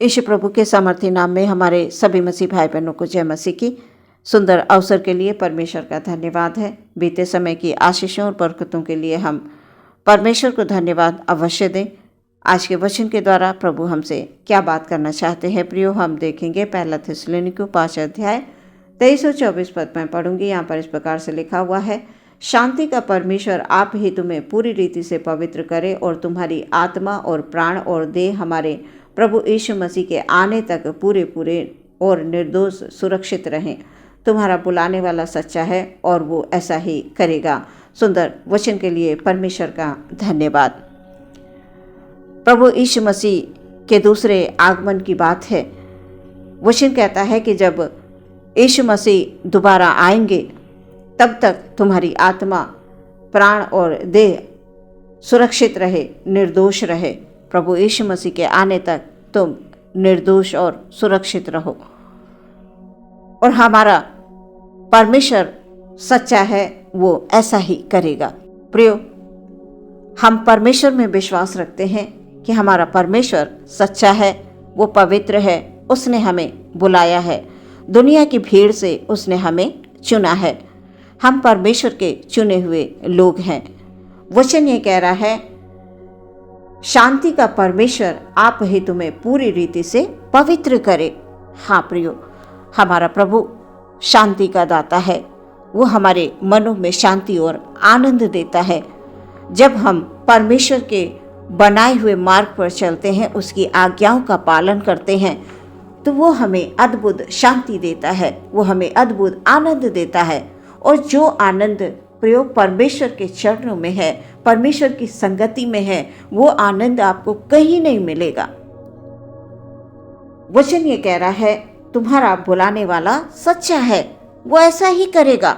यीशु प्रभु के सामर्थ्य नाम में हमारे सभी मसीह भाई बहनों को जय मसीह की। सुंदर अवसर के लिए परमेश्वर का धन्यवाद है। बीते समय की आशीषों और बरकतों के लिए हम परमेश्वर को धन्यवाद अवश्य दें। आज के वचन के द्वारा प्रभु हमसे क्या बात करना चाहते हैं प्रियो, हम देखेंगे पहला थिस्सलुनीकियों 5 अध्याय 23 और 24 पद में पढ़ूंगी। यहाँ पर इस प्रकार से लिखा हुआ है, शांति का परमेश्वर आप ही तुम्हें पूरी रीति से पवित्र करे और तुम्हारी आत्मा और प्राण और देह हमारे प्रभु यीशु मसीह के आने तक पूरे पूरे और निर्दोष सुरक्षित रहें। तुम्हारा बुलाने वाला सच्चा है और वो ऐसा ही करेगा। सुंदर वचन के लिए परमेश्वर का धन्यवाद। प्रभु यीशु मसीह के दूसरे आगमन की बात है। वचन कहता है कि जब यीशु मसीह दोबारा आएंगे तब तक तुम्हारी आत्मा, प्राण और देह सुरक्षित रहे, निर्दोष रहे। प्रभु यीशु मसीह के आने तक तुम निर्दोष और सुरक्षित रहो। और हमारा परमेश्वर सच्चा है, वो ऐसा ही करेगा। प्रियो, हम परमेश्वर में विश्वास रखते हैं कि हमारा परमेश्वर सच्चा है, वो पवित्र है, उसने हमें बुलाया है, दुनिया की भीड़ से उसने हमें चुना है। हम परमेश्वर के चुने हुए लोग हैं। वचन ये कह रहा है, शांति का परमेश्वर आप ही तुम्हें पूरी रीति से पवित्र करे। हाँ प्रियो, हमारा प्रभु शांति का दाता है। वो हमारे मनों में शांति और आनंद देता है। जब हम परमेश्वर के बनाए हुए मार्ग पर चलते हैं, उसकी आज्ञाओं का पालन करते हैं, तो वो हमें अद्भुत शांति देता है, वो हमें अद्भुत आनंद देता है। और जो आनंद प्रियो परमेश्वर के चरणों में है, परमेश्वर की संगति में है, वो आनंद आपको कहीं नहीं मिलेगा। वचन ये कह रहा है, तुम्हारा बुलाने वाला सच्चा है, वो ऐसा ही करेगा।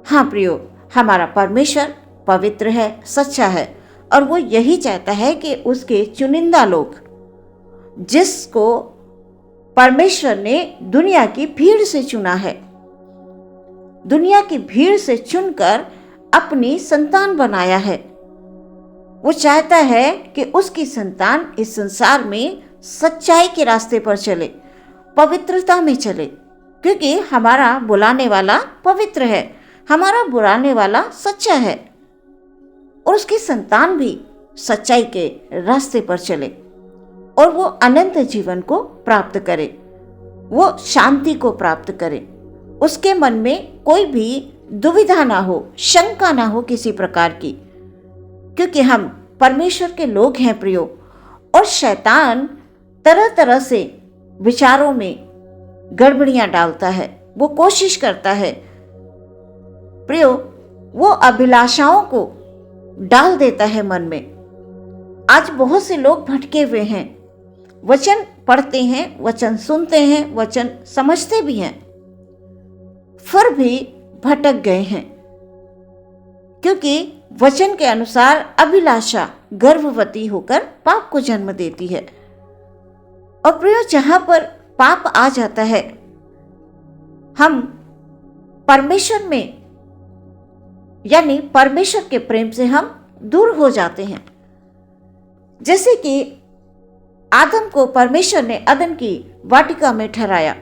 हाँ प्रियो, हमारा परमेश्वर पवित्र है, सच्चा है, और वो यही चाहता है कि उसके चुनिंदा लोग, जिसको परमेश्वर ने दुनिया की भीड़ से चुना है, दुनिया की भीड़ से चुनकर अपनी संतान बनाया है, वो चाहता है कि उसकी संतान इस संसार में सच्चाई के रास्ते पर चले, पवित्रता में चले, क्योंकि हमारा बुलाने वाला पवित्र है, हमारा बुलाने वाला सच्चा है, और उसकी संतान भी सच्चाई के रास्ते पर चले और वो अनंत जीवन को प्राप्त करे, वो शांति को प्राप्त करे। उसके मन में कोई भी दुविधा ना हो, शंका ना हो किसी प्रकार की, क्योंकि हम परमेश्वर के लोग हैं प्रियो। और शैतान तरह तरह से विचारों में गड़बड़ियां डालता है, वो कोशिश करता है प्रियो, वो अभिलाषाओं को डाल देता है मन में। आज बहुत से लोग भटके हुए हैं, वचन पढ़ते हैं, वचन सुनते हैं, वचन समझते भी हैं, फिर भी भटक गए हैं, क्योंकि वचन के अनुसार अभिलाषा गर्भवती होकर पाप को जन्म देती है। और प्रियो, जहां पर पाप आ जाता है, हम परमेश्वर में यानी परमेश्वर के प्रेम से हम दूर हो जाते हैं। जैसे कि आदम को परमेश्वर ने अदन की वाटिका में ठहराया,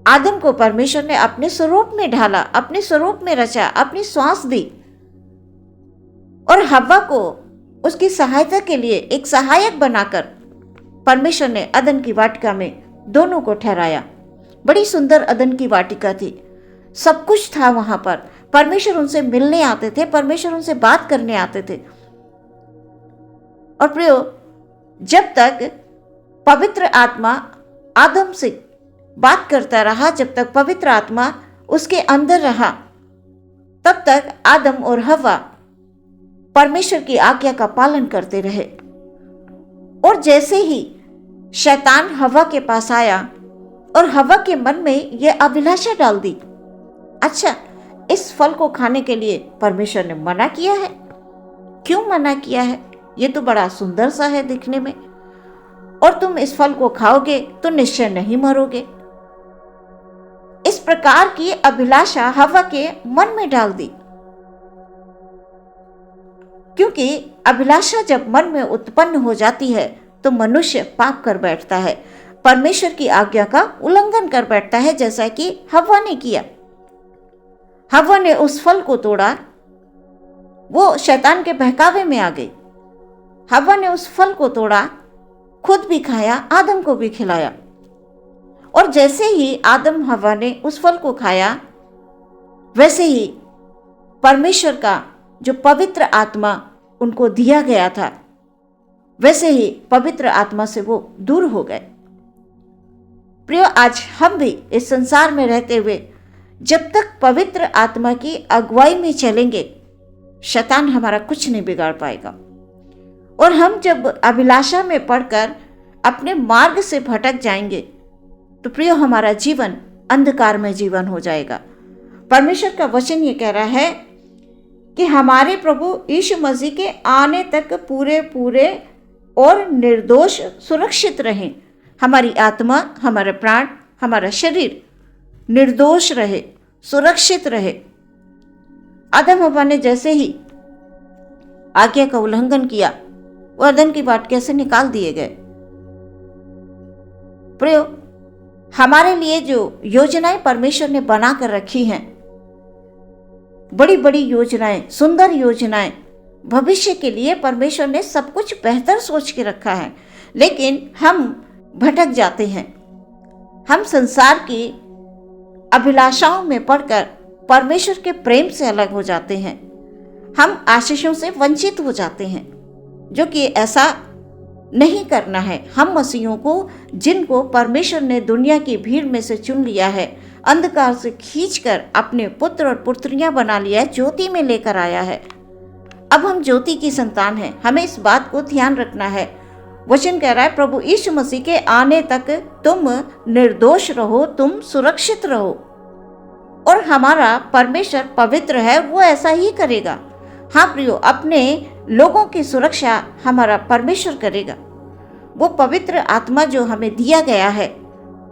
आदम को परमेश्वर ने अपने स्वरूप में ढाला, अपने स्वरूप में रचा, अपनी श्वास दी, और हव्वा को उसकी सहायता के लिए एक सहायक बनाकर परमेश्वर ने अदन की वाटिका में दोनों को ठहराया। बड़ी सुंदर अदन की वाटिका थी, सब कुछ था वहां पर। परमेश्वर उनसे मिलने आते थे, परमेश्वर उनसे बात करने आते थे। और प्रियो, जब तक पवित्र आत्मा आदम से बात करता रहा, जब तक पवित्र आत्मा उसके अंदर रहा, तब तक आदम और हव्वा परमेश्वर की आज्ञा का पालन करते रहे। और जैसे ही शैतान हव्वा के पास आया और हव्वा के मन में यह अभिलाषा डाल दी, अच्छा, इस फल को खाने के लिए परमेश्वर ने मना किया है, क्यों मना किया है? ये तो बड़ा सुंदर सा है दिखने में, और तुम इस फल को खाओगे तो निश्चय नहीं मरोगे। इस प्रकार की अभिलाषा हव्वा के मन में डाल दी, क्योंकि अभिलाषा जब मन में उत्पन्न हो जाती है तो मनुष्य पाप कर बैठता है, परमेश्वर की आज्ञा का उल्लंघन कर बैठता है, जैसा कि हव्वा ने किया। हव्वा ने उस फल को तोड़ा, वो शैतान के बहकावे में आ गई। हव्वा ने उस फल को तोड़ा, खुद भी खाया, आदम को भी खिलाया। और जैसे ही आदम हव्वा ने उस फल को खाया, वैसे ही परमेश्वर का जो पवित्र आत्मा उनको दिया गया था, वैसे ही पवित्र आत्मा से वो दूर हो गए। प्रियो, आज हम भी इस संसार में रहते हुए जब तक पवित्र आत्मा की अगुवाई में चलेंगे, शैतान हमारा कुछ नहीं बिगाड़ पाएगा। और हम जब अभिलाषा में पड़कर अपने मार्ग से भटक जाएंगे, तो प्रियो हमारा जीवन अंधकार में जीवन हो जाएगा। परमेश्वर का वचन ये कह रहा है कि हमारे प्रभु यीशु मसीह के आने तक पूरे पूरे और निर्दोष सुरक्षित रहें। हमारी आत्मा, हमारा प्राण, हमारा शरीर निर्दोष रहे, सुरक्षित रहे। आदम हव्वा ने जैसे ही आज्ञा का उल्लंघन किया, वो अदन की बाट कैसे निकाल दिए गए। प्रियो, हमारे लिए जो योजनाएं परमेश्वर ने बना कर रखी हैं, बड़ी बड़ी योजनाएं, सुंदर योजनाएं, भविष्य के लिए परमेश्वर ने सब कुछ बेहतर सोच के रखा है, लेकिन हम भटक जाते हैं। हम संसार की अभिलाषाओं में पड़कर परमेश्वर के प्रेम से अलग हो जाते हैं। हम आशीषों से वंचित हो जाते हैं, जो कि ऐसा नहीं करना है। हम मसीहों को, जिनको परमेश्वर ने दुनिया की भीड़ में से चुन लिया है, अंधकार से खींचकर अपने पुत्र और पुत्रियां बना लिया है, ज्योति में लेकर आया है। अब हम ज्योति की संतान हैं। हमें इस बात को ध्यान रखना है। वचन कह रहा है, प्रभु यीशु मसीह के आने तक तुम निर्दोष रहो, तुम सुरक्षित रहो। और हमारा परमेश्वर पवित्र है, वो ऐसा ही करेगा। हाँ प्रियो, अपने लोगों की सुरक्षा हमारा परमेश्वर करेगा। वो पवित्र आत्मा जो हमें दिया गया है,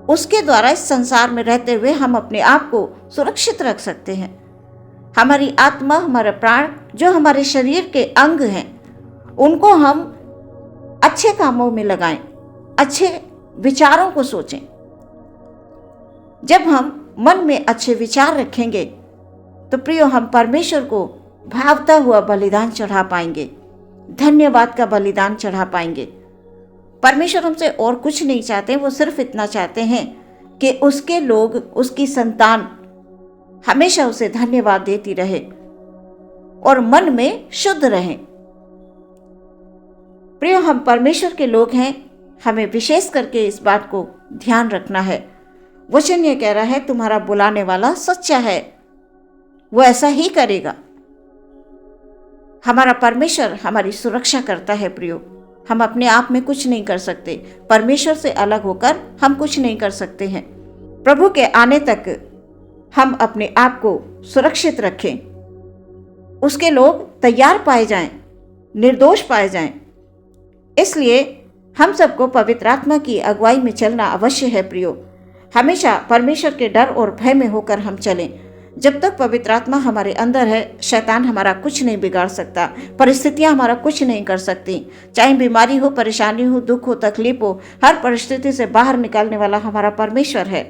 उसके द्वारा इस संसार में रहते हुए हम अपने आप को सुरक्षित रख सकते हैं। हमारी आत्मा, हमारा प्राण, जो हमारे शरीर के अंग हैं, उनको हम अच्छे कामों में लगाएं, अच्छे विचारों को सोचें। जब हम मन में अच्छे विचार रखेंगे, तो प्रियो हम परमेश्वर को भावता हुआ बलिदान चढ़ा पाएंगे, धन्यवाद का बलिदान चढ़ा पाएंगे। परमेश्वर हमसे और कुछ नहीं चाहते, वो सिर्फ इतना चाहते हैं कि उसके लोग, उसकी संतान हमेशा उसे धन्यवाद देती रहे और मन में शुद्ध रहें। प्रियो, हम परमेश्वर के लोग हैं, हमें विशेष करके इस बात को ध्यान रखना है। वचन ये कह रहा है, तुम्हारा बुलाने वाला सच्चा है, वो ऐसा ही करेगा। हमारा परमेश्वर हमारी सुरक्षा करता है। प्रियो, हम अपने आप में कुछ नहीं कर सकते। परमेश्वर से अलग होकर हम कुछ नहीं कर सकते हैं। प्रभु के आने तक हम अपने आप को सुरक्षित रखें, उसके लोग तैयार पाए जाएं, निर्दोष पाए जाएं। इसलिए हम सबको पवित्र आत्मा की अगुवाई में चलना अवश्य है। प्रियो, हमेशा परमेश्वर के डर और भय में होकर हम चलें। जब तक पवित्र आत्मा हमारे अंदर है, शैतान हमारा कुछ नहीं बिगाड़ सकता, परिस्थितियां हमारा कुछ नहीं कर सकती। चाहे बीमारी हो, परेशानी हो, दुख हो, तकलीफ हो, हर परिस्थिति से बाहर निकालने वाला हमारा परमेश्वर है।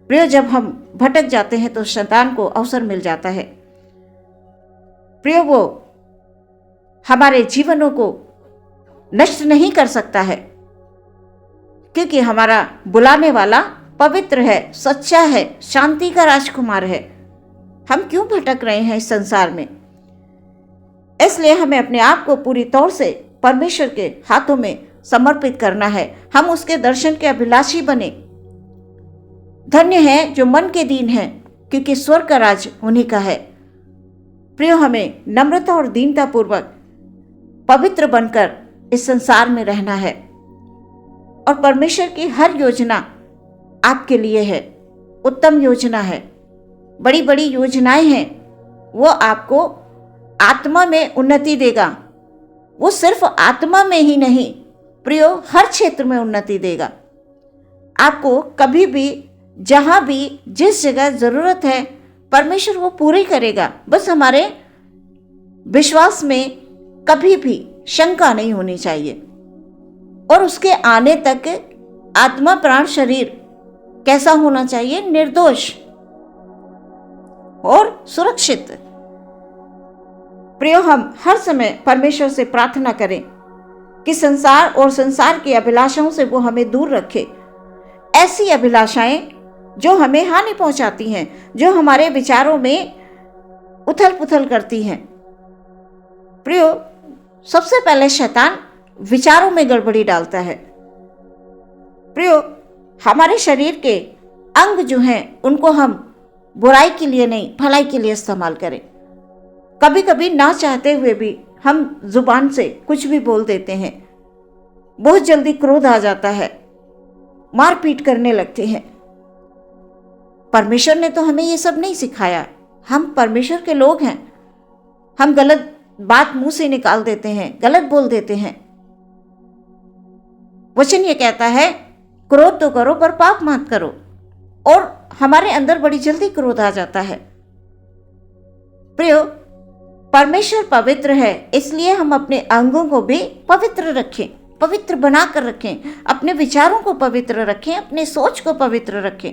प्रियो, जब हम भटक जाते हैं तो शैतान को अवसर मिल जाता है। प्रियो, वो हमारे जीवनों को नष्ट नहीं कर सकता है, क्योंकि हमारा बुलाने वाला पवित्र है, सच्चा है, शांति का राजकुमार है। हम क्यों भटक रहे हैं इस संसार में? इसलिए हमें अपने आप को पूरी तौर से परमेश्वर के हाथों में समर्पित करना है। हम उसके दर्शन के अभिलाषी बने। धन्य है जो मन के दीन है, क्योंकि स्वर्ग का राज उन्हीं का है। प्रियो, हमें नम्रता और दीनता पूर्वक पवित्र बनकर इस संसार में रहना है। और परमेश्वर की हर योजना आपके लिए है, उत्तम योजना है, बड़ी बड़ी योजनाएं हैं। वो आपको आत्मा में उन्नति देगा। वो सिर्फ आत्मा में ही नहीं प्रियो, हर क्षेत्र में उन्नति देगा। आपको कभी भी, जहां भी, जिस जगह जरूरत है, परमेश्वर वो पूरी करेगा। बस हमारे विश्वास में कभी भी शंका नहीं होनी चाहिए। और उसके आने तक आत्मा प्राण शरीर कैसा होना चाहिए? निर्दोष और सुरक्षित। प्रियो, हम हर समय परमेश्वर से प्रार्थना करें कि संसार और संसार की अभिलाषाओं से वो हमें दूर रखे। ऐसी अभिलाषाएं जो हमें हानि पहुंचाती हैं, जो हमारे विचारों में उथल पुथल करती हैं। प्रियो, सबसे पहले शैतान विचारों में गड़बड़ी डालता है। प्रियो, हमारे शरीर के अंग जो हैं उनको हम बुराई के लिए नहीं, भलाई के लिए इस्तेमाल करें। कभी कभी ना चाहते हुए भी हम जुबान से कुछ भी बोल देते हैं। बहुत जल्दी क्रोध आ जाता है, मारपीट करने लगते हैं। परमेश्वर ने तो हमें ये सब नहीं सिखाया। हम परमेश्वर के लोग हैं। हम गलत बात मुंह से निकाल देते हैं, गलत बोल देते हैं। वचन ये कहता है, क्रोध तो करो पर पाप मत करो। और हमारे अंदर बड़ी जल्दी क्रोध आ जाता है। प्रियो, परमेश्वर पवित्र है, इसलिए हम अपने अंगों को भी पवित्र रखें, पवित्र बनाकर रखें। अपने विचारों को पवित्र रखें, अपने सोच को पवित्र रखें।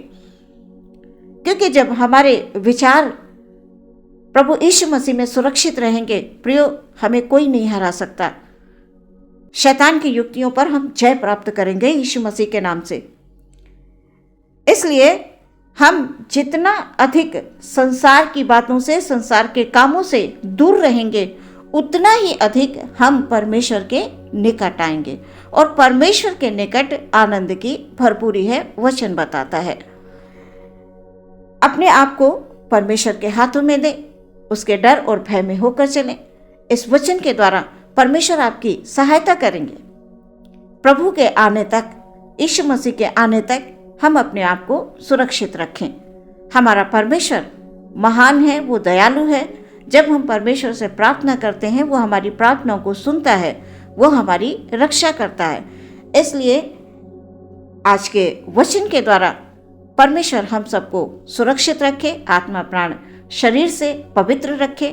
क्योंकि जब हमारे विचार प्रभु यीशु मसीह में सुरक्षित रहेंगे, प्रियो, हमें कोई नहीं हरा सकता। शैतान की युक्तियों पर हम जय प्राप्त करेंगे यीशु मसीह के नाम से। इसलिए हम जितना अधिक संसार की बातों से, संसार के कामों से दूर रहेंगे, उतना ही अधिक हम परमेश्वर के निकट आएंगे। और परमेश्वर के निकट आनंद की भरपूरी है, वचन बताता है। अपने आप को परमेश्वर के हाथों में दें, उसके डर और भय में होकर चलें। इस वचन के द्वारा परमेश्वर आपकी सहायता करेंगे। प्रभु के आने तक, यीशु मसीह के आने तक हम अपने आप को सुरक्षित रखें। हमारा परमेश्वर महान है, वो दयालु है। जब हम परमेश्वर से प्रार्थना करते हैं, वो हमारी प्रार्थनाओं को सुनता है, वो हमारी रक्षा करता है। इसलिए आज के वचन के द्वारा परमेश्वर हम सबको सुरक्षित रखे, आत्मा प्राण शरीर से पवित्र रखे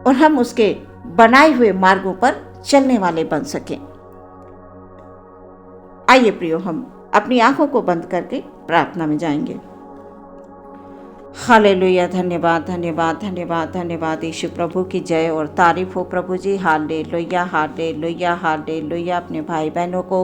और हम उसके बनाए हुए मार्गों पर चलने वाले बन सकें। आइए प्रियो, हम अपनी आंखों को बंद करके प्रार्थना में जाएंगे। हालेलुया। धन्यवाद, धन्यवाद, धन्यवाद, धन्यवाद। यीशु प्रभु की जय और तारीफ हो प्रभु जी। Hallelujah, hallelujah, hallelujah. अपने भाई बहनों को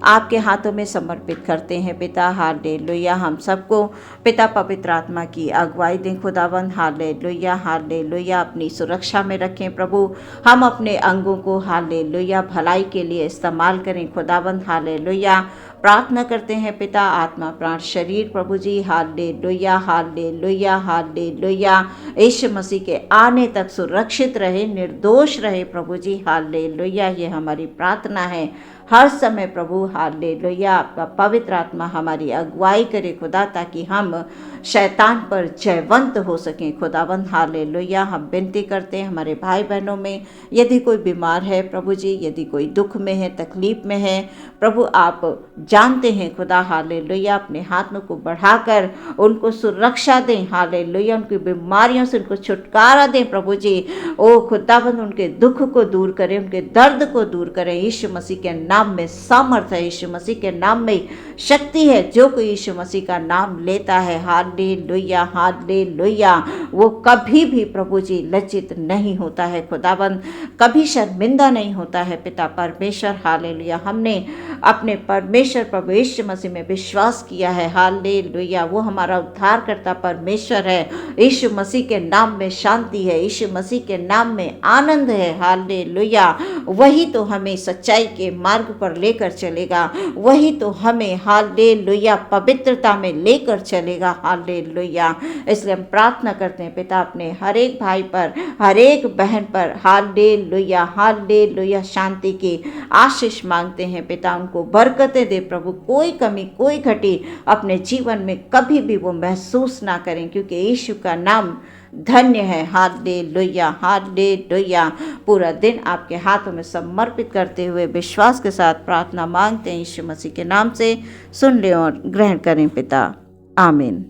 आपके हाथों में समर्पित करते हैं पिता। हालेलुया। हम सबको पिता पवित्र आत्मा की अगुवाई दें खुदावंद। Hallelujah, hallelujah. अपनी सुरक्षा में रखें प्रभु। हम अपने अंगों को हालेलुया भलाई के लिए इस्तेमाल करें खुदावंद। हालेलुया। प्रार्थना करते हैं पिता, आत्मा प्राण शरीर प्रभु जी। Hallelujah, hallelujah, hallelujah. Yeshu Masih के आने तक सुरक्षित रहे, निर्दोष रहे प्रभु जी। हालेलुया। ये हमारी प्रार्थना है हर समय प्रभु। हालेलुया। आपका पवित्र आत्मा हमारी अगुवाई करे खुदा, ताकि हम शैतान पर जयवंत हो सकें खुदावंद। हालेलुया। हम विनती करते हैं हमारे भाई बहनों में, यदि कोई बीमार है प्रभु जी, यदि कोई दुख में है, तकलीफ में है प्रभु, आप जानते हैं खुदा। हालेलुया। अपने हाथों को बढ़ाकर उनको सुरक्षा दें। हालेलुया। उनकी बीमारियों से उनको छुटकारा दें प्रभु जी। ओ खुदावंद, उनके दुख को दूर करें, उनके दर्द को दूर करें। यीशु मसीह के नाम में सामर्थ है, यीशु मसीह के नाम में शक्ति है। जो कोई यीशु मसीह का नाम लेता है, हालेलुया, हालेलुया, वो कभी भी प्रभु जी लज्जित नहीं होता है खुदावंद, कभी शर्मिंदा नहीं होता है पिता परमेश्वर। हालेलुया। हमने अपने परमेश्वर प्रभु यीशु मसीह में विश्वास किया है। हालेलुया। वो हमारा उद्धार करता परमेश्वर है। यीशु मसीह के नाम में शांति है, यीशु मसीह के नाम में आनंद है। हालेलुया। वही तो हमें सच्चाई के मार्ग पर लेकर चलेगा, वही तो हमें हालेलुया पवित्रता में लेकर चलेगा। हालेलुया। इसलिए हम प्रार्थना करते हैं पिता, अपने हर एक भाई पर, हर एक बहन पर हालेलुया, हालेलुया शांति की आशीष मांगते हैं पिता। उनको बरकतें दे प्रभु, कोई कमी कोई घटी अपने जीवन में कभी भी वो महसूस ना करें, क्योंकि यीशु का नाम धन्य है। Hallelujah, hallelujah. पूरा दिन आपके हाथों में समर्पित करते हुए विश्वास के साथ प्रार्थना मांगते हैं यीशु मसीह के नाम से। सुन ले और ग्रहण करें पिता। आमीन।